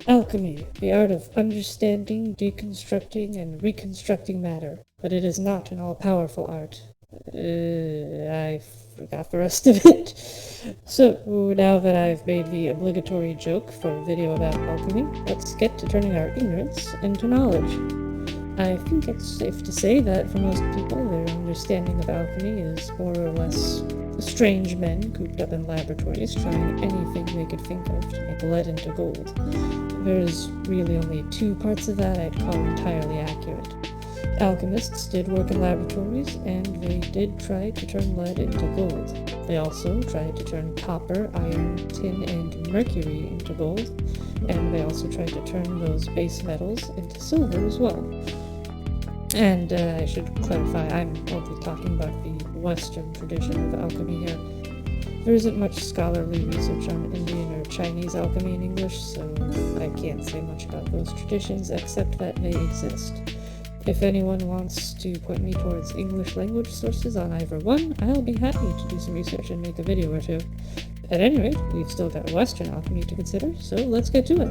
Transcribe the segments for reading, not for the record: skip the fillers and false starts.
Alchemy, the art of understanding, deconstructing, and reconstructing matter. But it is not an all-powerful art. I forgot the rest of it. So, now that I've made the obligatory joke for a video about alchemy, let's get to turning our ignorance into knowledge. I think it's safe to say that for most people, their understanding of alchemy is more or less strange men cooped up in laboratories trying anything they could think of to make lead into gold. There's really only two parts of that I'd call entirely accurate. Alchemists did work in laboratories, and they did try to turn lead into gold. They also tried to turn copper, iron, tin, and mercury into gold, and they also tried to turn those base metals into silver as well. And I should clarify, I'm only talking about the Western tradition of alchemy here. There isn't much scholarly research on Indian or Chinese alchemy in English, so I can't say much about those traditions except that they exist. If anyone wants to point me towards English language sources on either one, I'll be happy to do some research and make a video or two. At any rate, we've still got Western alchemy to consider, so let's get to it.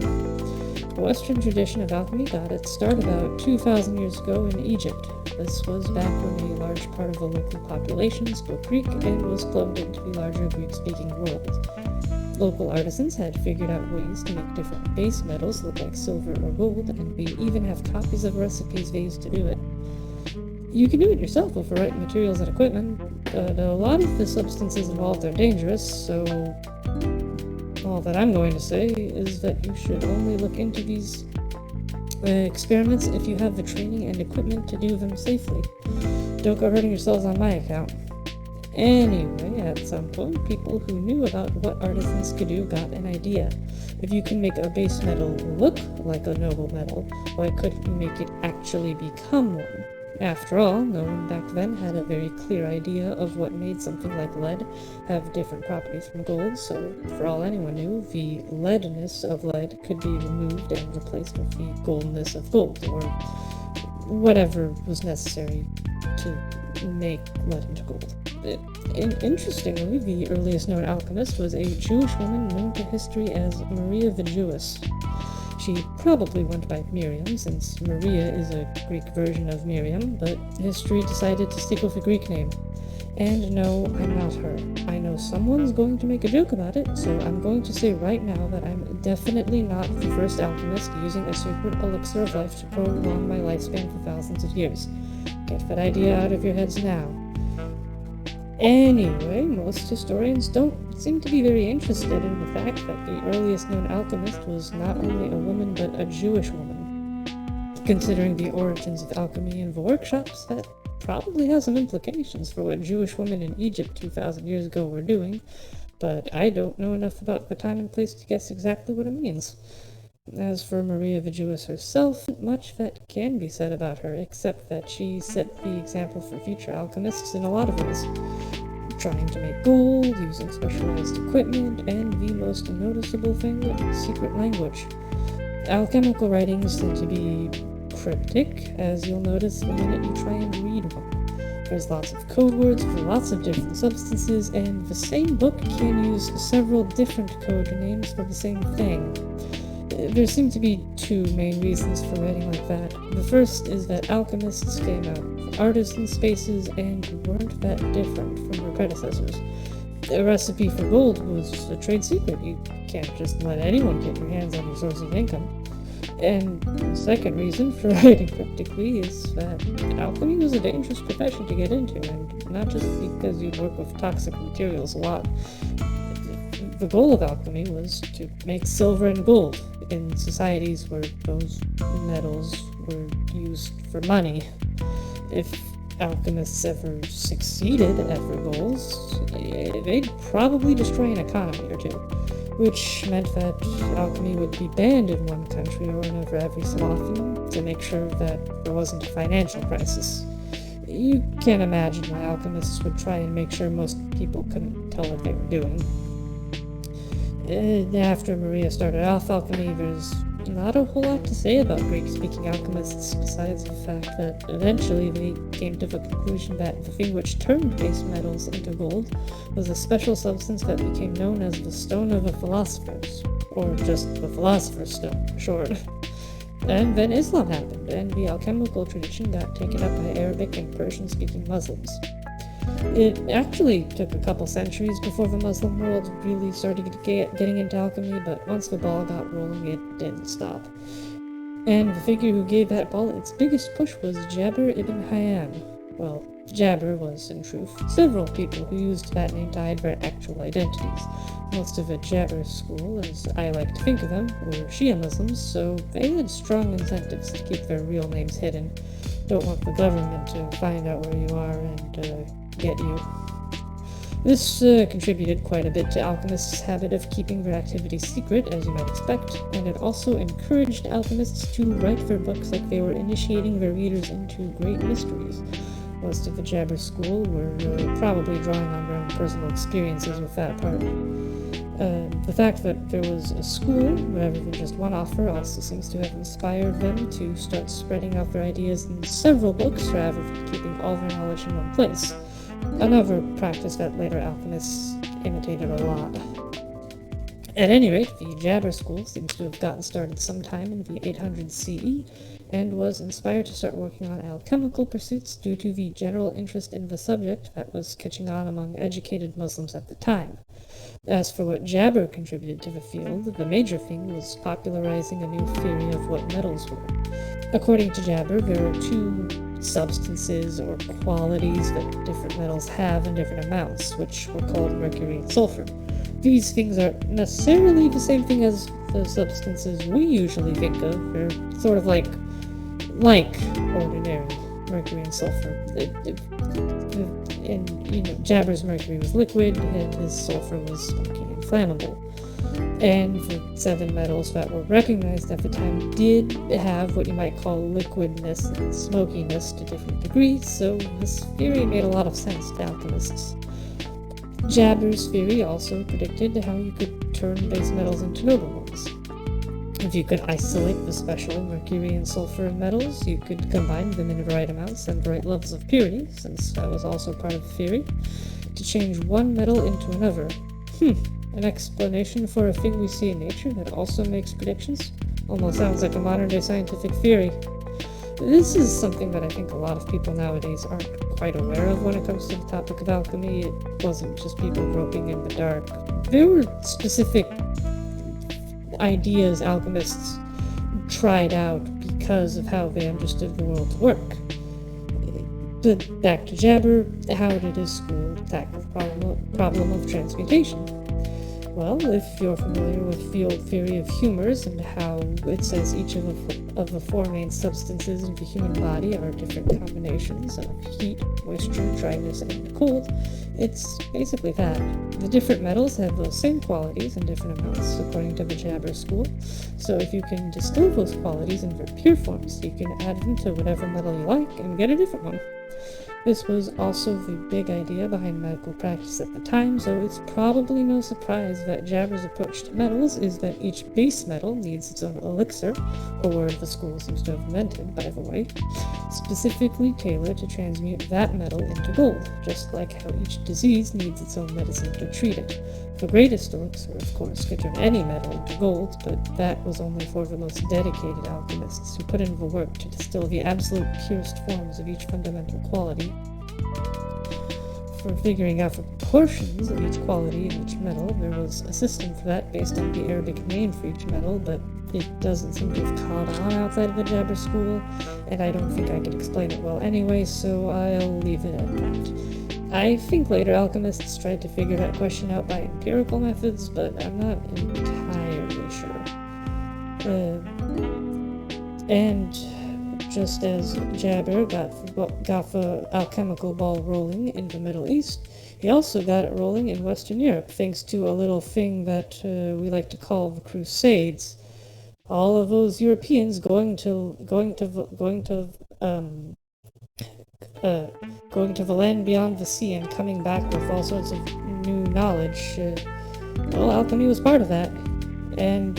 The Western tradition of alchemy got its start about 2,000 years ago in Egypt. This was back when a large part of the local population spoke Greek and was plugged into the larger Greek-speaking world. Local artisans had figured out ways to make different base metals look like silver or gold, and we even have copies of recipes they used to do it. You can do it yourself with the right materials and equipment, but a lot of the substances involved are dangerous, so all that I'm going to say is that you should only look into these experiments if you have the training and equipment to do them safely. Don't go hurting yourselves on my account. Anyway, at some point, people who knew about what artisans could do got an idea. If you can make a base metal look like a noble metal, why couldn't you make it actually become one? After all, no one back then had a very clear idea of what made something like lead have different properties from gold, so for all anyone knew, the leadness of lead could be removed and replaced with the goldness of gold, or whatever was necessary to make lead into gold. Interestingly, the earliest known alchemist was a Jewish woman known to history as Maria the Jewess. She probably went by Miriam, since Maria is a Greek version of Miriam, but history decided to stick with a Greek name. And no, I'm not her. I know someone's going to make a joke about it, so I'm going to say right now that I'm definitely not the first alchemist using a sacred elixir of life to prolong my lifespan for thousands of years. Get that idea out of your heads now. Anyway, most historians don't seem to be very interested in the fact that the earliest known alchemist was not only a woman but a Jewish woman. Considering the origins of alchemy in the workshops, that probably has some implications for what Jewish women in Egypt 2,000 years ago were doing, but I don't know enough about the time and place to guess exactly what it means. As for Maria the Jewess herself, much that can be said about her, except that she set the example for future alchemists in a lot of ways. Trying to make gold, using specialized equipment, and the most noticeable thing, secret language. Alchemical writings tend to be cryptic, as you'll notice the minute you try and read one. There's lots of code words for lots of different substances, and the same book can use several different code names for the same thing. There seem to be two main reasons for writing like that. The first is that alchemists came out of artisan spaces and weren't that different from their predecessors. A recipe for gold was a trade secret. You can't just let anyone get your hands on your source of income. And the second reason for writing cryptically is that alchemy was a dangerous profession to get into, and not just because you'd work with toxic materials a lot. The goal of alchemy was to make silver and gold in societies where those metals were used for money. If alchemists ever succeeded at their goals, they'd probably destroy an economy or two, which meant that alchemy would be banned in one country or another every so often to make sure that there wasn't a financial crisis. You can imagine why alchemists would try and make sure most people couldn't tell what they were doing. After Maria started off alchemy, there's not a whole lot to say about Greek-speaking alchemists besides the fact that eventually they came to the conclusion that the thing which turned base metals into gold was a special substance that became known as the Stone of the Philosophers, or just the Philosopher's Stone for short. And then Islam happened, and the alchemical tradition got taken up by Arabic and Persian-speaking Muslims. It actually took a couple centuries before the Muslim world really started getting into alchemy, but once the ball got rolling, it didn't stop. And the figure who gave that ball its biggest push was Jabir ibn Hayyan. Well, Jabir was, in truth, several people who used that name to hide their actual identities. Most of the Jabir school, as I like to think of them, were Shia Muslims, so they had strong incentives to keep their real names hidden. Don't want the government to find out where you are and get you. This contributed quite a bit to alchemists' habit of keeping their activities secret, as you might expect, and it also encouraged alchemists to write their books like they were initiating their readers into great mysteries. Most of the Jabir school were probably drawing on their own personal experiences with that part. The fact that there was a school rather than just one author also seems to have inspired them to start spreading out their ideas in several books rather than keeping all their knowledge in one place. Another practice that later alchemists imitated a lot. At any rate, the Jabir school seems to have gotten started sometime in the 800s CE, and was inspired to start working on alchemical pursuits due to the general interest in the subject that was catching on among educated Muslims at the time. As for what Jabir contributed to the field, the major thing was popularizing a new theory of what metals were. According to Jabir, there are two substances or qualities that different metals have in different amounts, which were called mercury and sulfur. These things aren't necessarily the same thing as the substances we usually think of. They're sort of like ordinary mercury and sulfur. Jabir's mercury was liquid, and his sulfur was smoky and flammable. And the 7 metals that were recognized at the time did have what you might call liquidness and smokiness to different degrees, so this theory made a lot of sense to alchemists. Jabir's theory also predicted how you could turn base metals into noble ones. If you could isolate the special mercury and sulfur metals, you could combine them in the right amounts and the right levels of purity, since that was also part of the theory, to change one metal into another. An explanation for a thing we see in nature that also makes predictions? Almost sounds like a modern-day scientific theory. This is something that I think a lot of people nowadays aren't quite aware of when it comes to the topic of alchemy. It wasn't just people groping in the dark. There were specific ideas alchemists tried out because of how they understood the world to work. But back to Jabir, how did his school tackle the problem of transmutation? Well, if you're familiar with the old theory of humors and how it says each of the 4 main substances in the human body are different combinations of heat, moisture, dryness, and cold, it's basically that. The different metals have those same qualities in different amounts, according to the Jabir school. So if you can distill those qualities in their pure forms, you can add them to whatever metal you like and get a different one. This was also the big idea behind medical practice at the time, so it's probably no surprise that Jabir's approach to metals is that each base metal needs its own elixir, a word the school seems to have invented, by the way, specifically tailored to transmute that metal into gold, just like how each disease needs its own medicine to treat it. The greatest elixir, of course, could turn any metal into gold, but that was only for the most dedicated alchemists who put in the work to distill the absolute purest forms of each fundamental quality. For figuring out the proportions of each quality in each metal, there was a system for that based on the Arabic name for each metal, but it doesn't seem to have caught on outside of the Jabir school, and I don't think I could explain it well anyway, so I'll leave it at that. I think later alchemists tried to figure that question out by empirical methods, but I'm not entirely sure. And just as Jabir got the alchemical ball rolling in the Middle East, he also got it rolling in Western Europe, thanks to a little thing that we like to call the Crusades. All of those Europeans going to the land beyond the sea and coming back with all sorts of new knowledge. Alchemy was part of that. And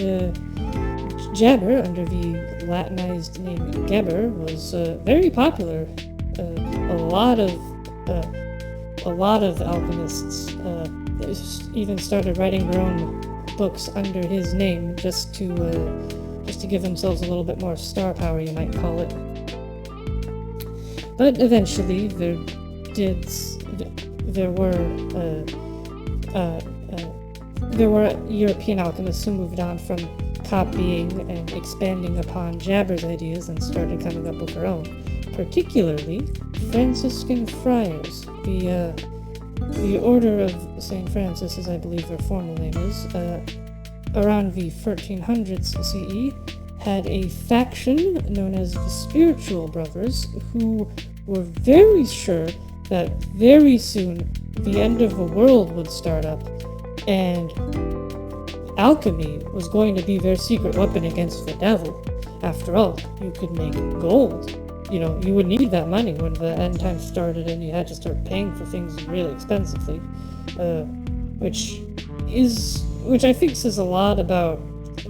Jabber, under the Latinized name Geber, was very popular. A lot of alchemists even started writing their own books under his name just to give themselves a little bit more star power, you might call it. But eventually, there were European alchemists who moved on from copying and expanding upon Jabber's ideas and started coming up with their own. Particularly Franciscan friars. The Order of St. Francis, as I believe their formal name is, around the 1300s CE, had a faction known as the Spiritual Brothers, who were very sure that very soon the end of the world would start up, and alchemy was going to be their secret weapon against the devil. After all, you could make gold. You would need that money when the end time started and you had to start paying for things really expensively, which I think says a lot about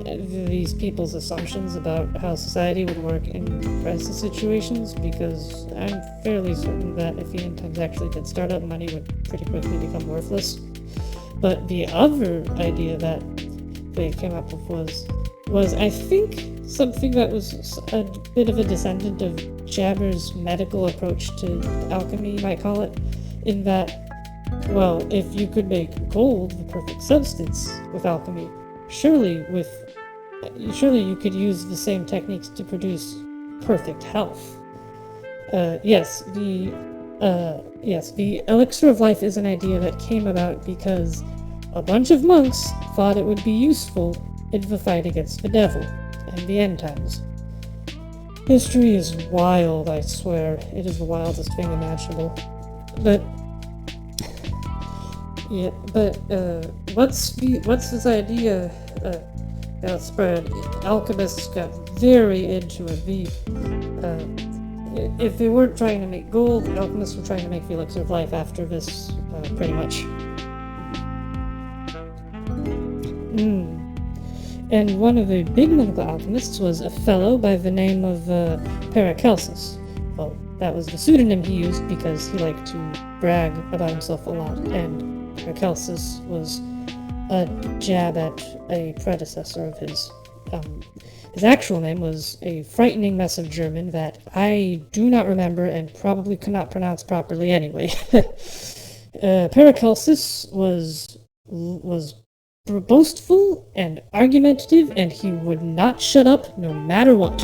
these people's assumptions about how society would work in crisis situations, because I'm fairly certain that if the end times actually did start up, money would pretty quickly become worthless. But the other idea that they came up with was I think something that was a bit of a descendant of Jabber's medical approach to alchemy, you might call it, in that, well, if you could make gold the perfect substance with alchemy, surely you could use the same techniques to produce perfect health. Yes, the elixir of life is an idea that came about because a bunch of monks thought it would be useful in the fight against the devil and the end times. History is wild, I swear. It is the wildest thing imaginable. But once this idea got spread, alchemists got very into it. If they weren't trying to make gold, the alchemists were trying to make the elixir of life after this, pretty much. And one of the big medical alchemists was a fellow by the name of Paracelsus. Well, that was the pseudonym he used because he liked to brag about himself a lot, and Paracelsus was a jab at a predecessor of his. His actual name was a frightening mess of German that I do not remember and probably could not pronounce properly anyway. Paracelsus was boastful and argumentative, and he would not shut up no matter what.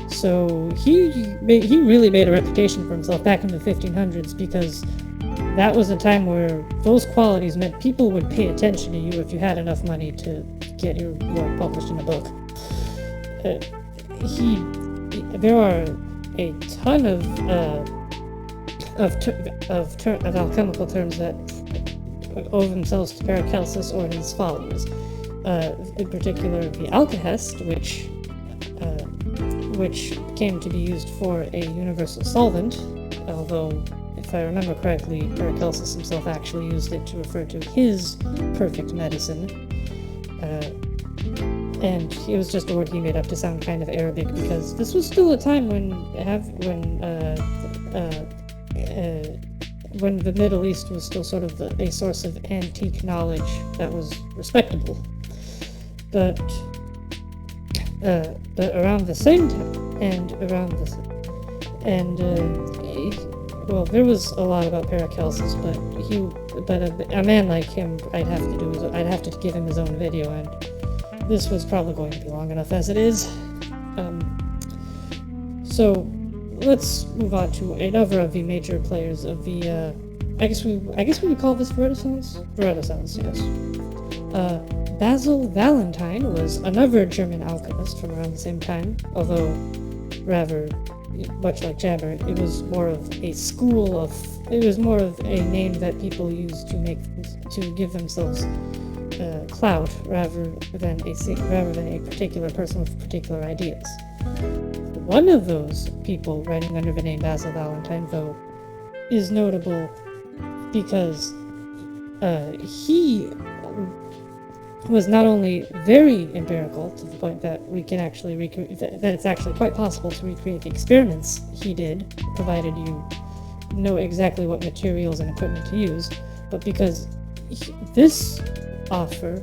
So he really made a reputation for himself back in the 1500s, because that was a time where those qualities meant people would pay attention to you if you had enough money to get your work published in a book. There are a ton of alchemical terms that owe themselves to Paracelsus or his followers. In particular, the alkahest, which came to be used for a universal solvent, although, if I remember correctly, Paracelsus himself actually used it to refer to his perfect medicine. And it was just a word he made up to sound kind of Arabic, because this was still a time when the Middle East was still sort of a source of antique knowledge that was respectable. But around the same time, there was a lot about Paracelsus, but a man like him, I'd have to give him his own video, and this was probably going to be long enough as it is. So let's move on to another of the major players of the. I guess we would call this Renaissance. Renaissance, yes. Basil Valentine was another German alchemist from around the same time, although rather much like Jabber, it was more of a name that people used to give themselves clout rather than a particular person with particular ideas. One of those people writing under the name Basil Valentine, though, is notable because he was not only very empirical to the point that we can actually that it's actually quite possible to recreate the experiments he did, provided you know exactly what materials and equipment to use, but because this author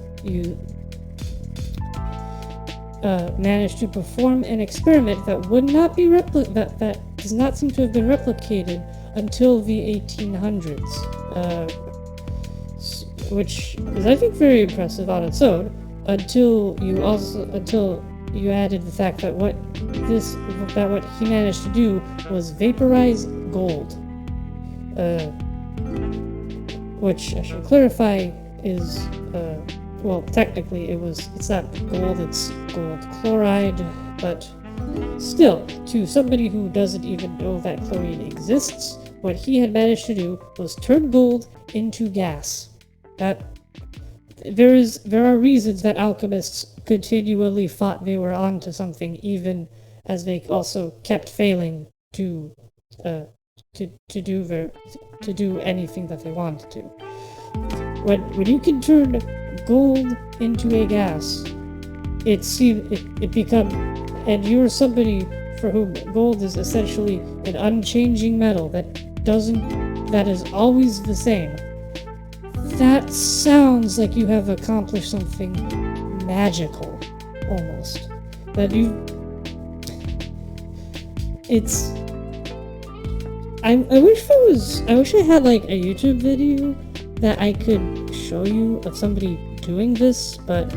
managed to perform an experiment that would not be that does not seem to have been replicated until the 1800s, which is, I think, very impressive on its own. Until you added the fact that what he managed to do was vaporize gold, which I should clarify is well, technically it's not gold, it's gold chloride, but still, to somebody who doesn't even know that chlorine exists, what he had managed to do was turn gold into gas. That there are reasons that alchemists continually thought they were onto something, even as they also kept failing to do anything that they wanted to. When you can turn gold into a gas, it becomes, and you're somebody for whom gold is essentially an unchanging metal that is always the same. That sounds like you have accomplished something magical, almost. I wish I had like a YouTube video that I could show you of somebody doing this, but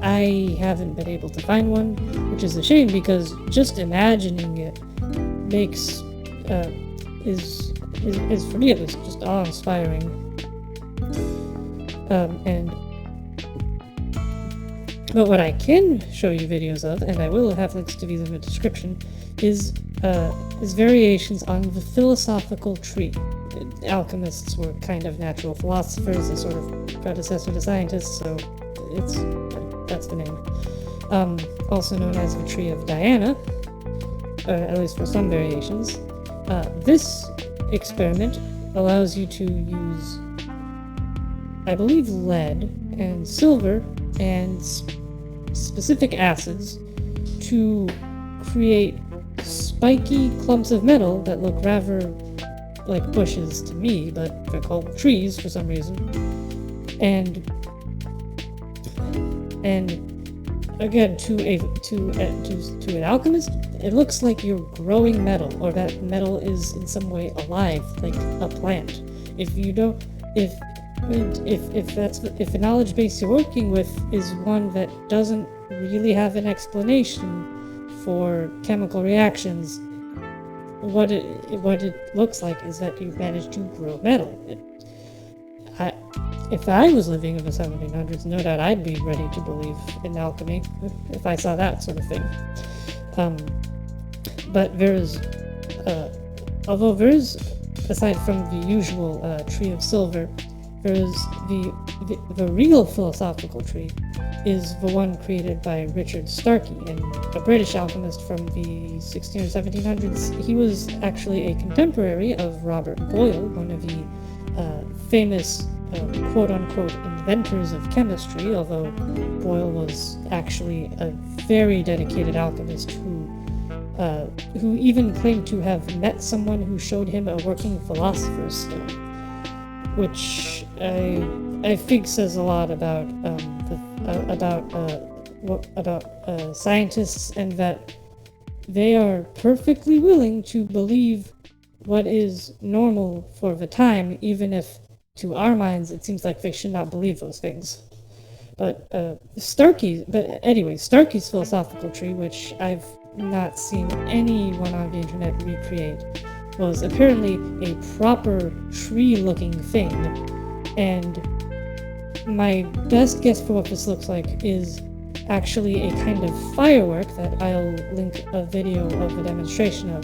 I haven't been able to find one, which is a shame because just imagining it makes is for me at least just awe-inspiring. But what I can show you videos of, and I will have links to these in the description, is variations on the philosophical tree. Alchemists were kind of natural philosophers, a sort of predecessor to scientists, so that's the name. Also known as the Tree of Diana, at least for some variations. This experiment allows you to use, I believe, lead and silver and specific acids to create spiky clumps of metal that look rather like bushes to me, but they're called trees for some reason. And again, to an alchemist, it looks like you're growing metal, or that metal is in some way alive, like a plant. If the knowledge base you're working with is one that doesn't really have an explanation for chemical reactions, what it looks like is that you've managed to grow metal. If I was living in the 1700s, no doubt I'd be ready to believe in alchemy if I saw that sort of thing. But there is, aside from the usual tree of silver, there is the real philosophical tree is the one created by Richard Starkey, a British alchemist from the 1600s or 1700s. He was actually a contemporary of Robert Boyle, one of the famous quote-unquote inventors of chemistry, although Boyle was actually a very dedicated alchemist who even claimed to have met someone who showed him a working philosopher's stone, which I think says a lot about scientists, and that they are perfectly willing to believe what is normal for the time, even if to our minds it seems like they should not believe those things. But Starkey's philosophical tree, which I've not seen anyone on the internet recreate, was apparently a proper tree-looking thing, and my best guess for what this looks like is actually a kind of firework that I'll link a video of a demonstration of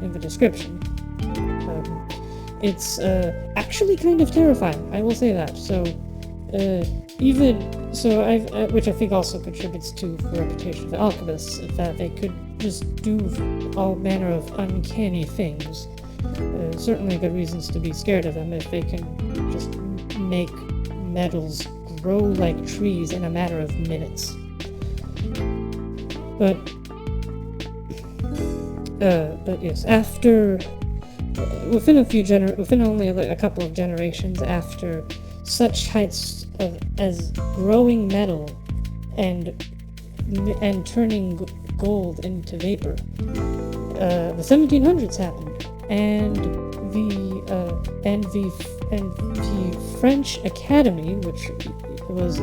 in the description. It's actually kind of terrifying, I will say that. So, which I think also contributes to the reputation of the alchemists, that they could just do all manner of uncanny things. Certainly good reasons to be scared of them if they can just make metals grow like trees in a matter of minutes. But yes, after within only a couple of generations after such heights as growing metal and turning gold into vapor, the 1700s happened, and the French Academy, which was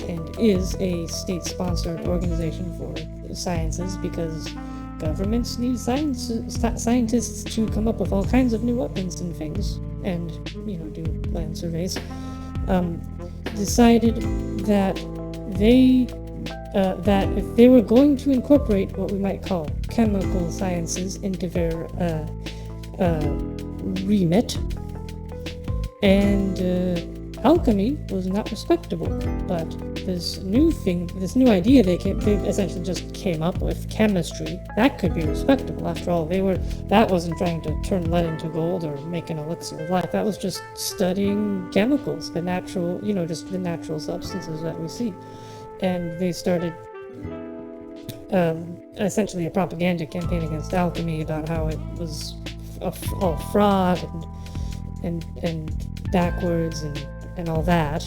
and is a state-sponsored organization for sciences, because governments need scientists to come up with all kinds of new weapons and things, and do land surveys. Decided that that if they were going to incorporate what we might call chemical sciences into their remit, and alchemy was not respectable, but this new idea they essentially just came up with, chemistry, that could be respectable. After all, that wasn't trying to turn lead into gold or make an elixir of life. That was just studying chemicals, the natural substances that we see. And they started essentially a propaganda campaign against alchemy, about how it was all fraud and backwards and all that,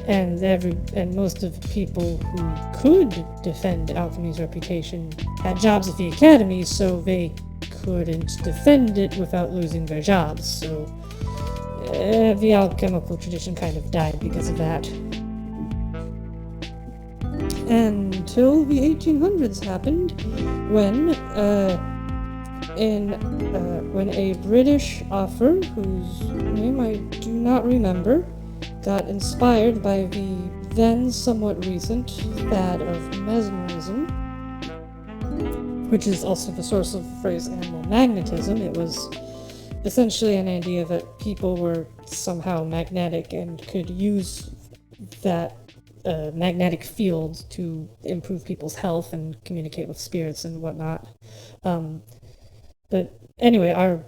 and most of the people who could defend alchemy's reputation had jobs at the academy, so they couldn't defend it without losing their jobs. So the alchemical tradition kind of died because of that. Until the 1800s happened, when a British author, whose name I do not remember, got inspired by the then somewhat recent fad of mesmerism, which is also the source of the phrase animal magnetism. It was essentially an idea that people were somehow magnetic and could use that magnetic field to improve people's health and communicate with spirits and whatnot. But anyway, our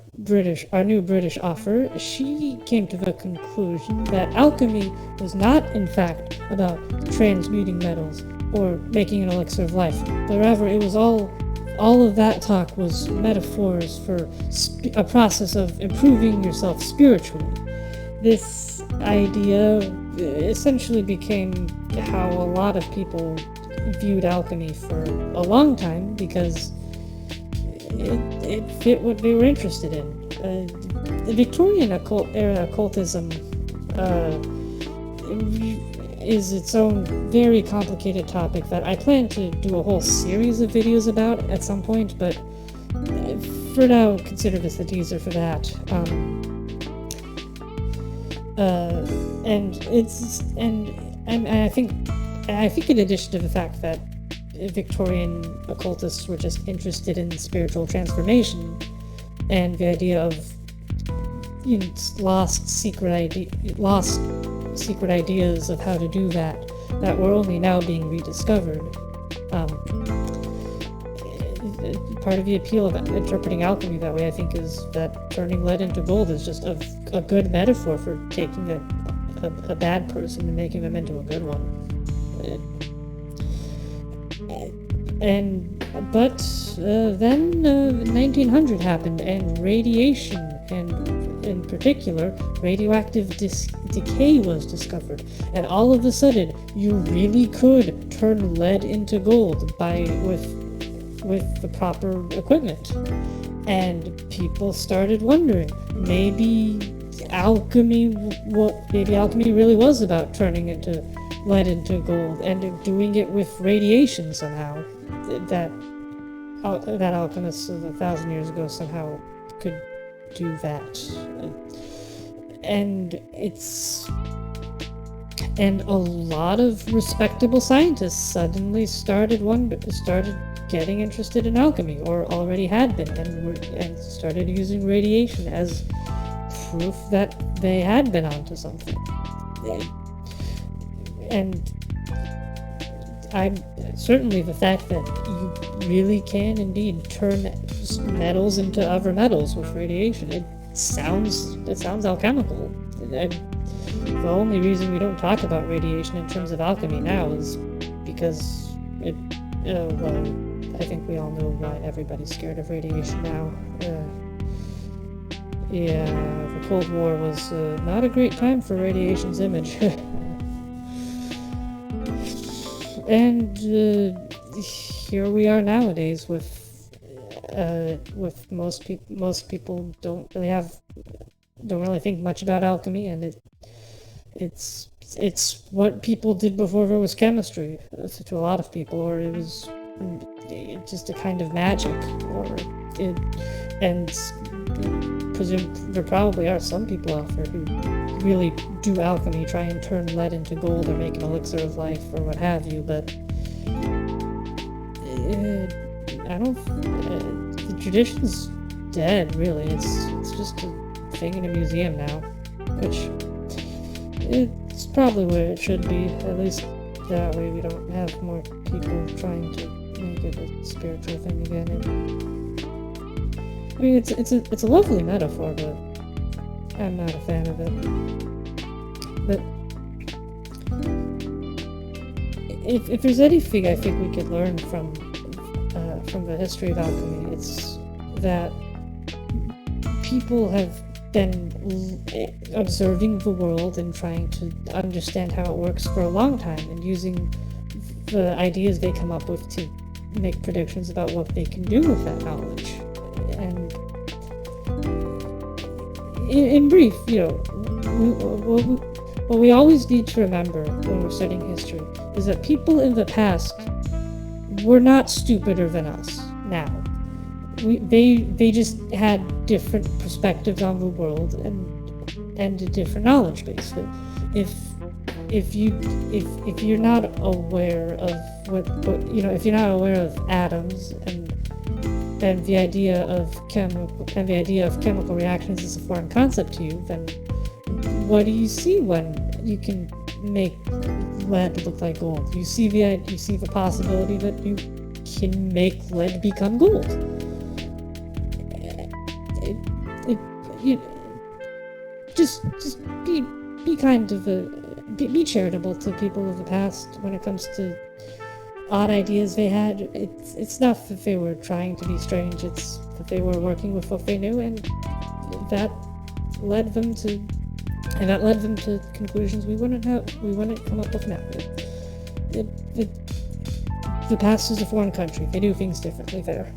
new British author, she came to the conclusion that alchemy was not, in fact, about transmuting metals or making an elixir of life, but rather it was all of that talk was metaphors for a process of improving yourself spiritually. This idea essentially became how a lot of people viewed alchemy for a long time, because it fit what they were interested in. The Victorian era occultism is its own very complicated topic that I plan to do a whole series of videos about at some point, but for now, consider this a teaser for that. I think in addition to the fact that Victorian occultists were just interested in spiritual transformation and the idea of lost secret ideas of how to do that were only now being rediscovered. Part of the appeal of interpreting alchemy that way, I think, is that turning lead into gold is just a good metaphor for taking a bad person and making them into a good one. But then 1900 happened, and radiation, and in particular radioactive decay, was discovered, and all of a sudden you really could turn lead into gold with the proper equipment. And people started wondering, maybe alchemy really was about turning lead into gold and doing it with radiation somehow. That alchemists of 1,000 years ago somehow could do that. And a lot of respectable scientists suddenly started getting interested in alchemy, or already had been, and started using radiation as proof that they had been onto something. And certainly the fact that you really can indeed turn metals into other metals with radiation, it sounds alchemical. The the only reason we don't talk about radiation in terms of alchemy now is because I think we all know why everybody's scared of radiation now. The Cold War was not a great time for radiation's image. And here we are nowadays with most people don't really think much about alchemy, and it's what people did before there was chemistry to a lot of people, or it was just a kind of magic, and presume there probably are some people out there who really do alchemy, try and turn lead into gold or make an elixir of life or what have you, but the tradition's dead, really. It's just a thing in a museum now, which it's probably where it should be. At least that way we don't have more people trying to make it a spiritual thing again. I mean, it's a lovely metaphor, but I'm not a fan of it. But if there's anything I think we could learn from the history of alchemy, it's that people have been observing the world and trying to understand how it works for a long time, and using the ideas they come up with to make predictions about what they can do with that knowledge. And in brief, what we always need to remember when we're studying history is that people in the past were not stupider than us now. They just had different perspectives on the world and a different knowledge base. But if you're not aware of if you're not aware of atoms and the idea of chemical reactions is a foreign concept to you, then what do you see when you can make lead look like gold? You see the possibility that you can make lead become gold. Just be kind of be charitable to people of the past when it comes to odd ideas they had. It's not that they were trying to be strange, it's that they were working with what they knew, and that led them to conclusions we wouldn't come up with now. The past is a foreign country. They do things differently there.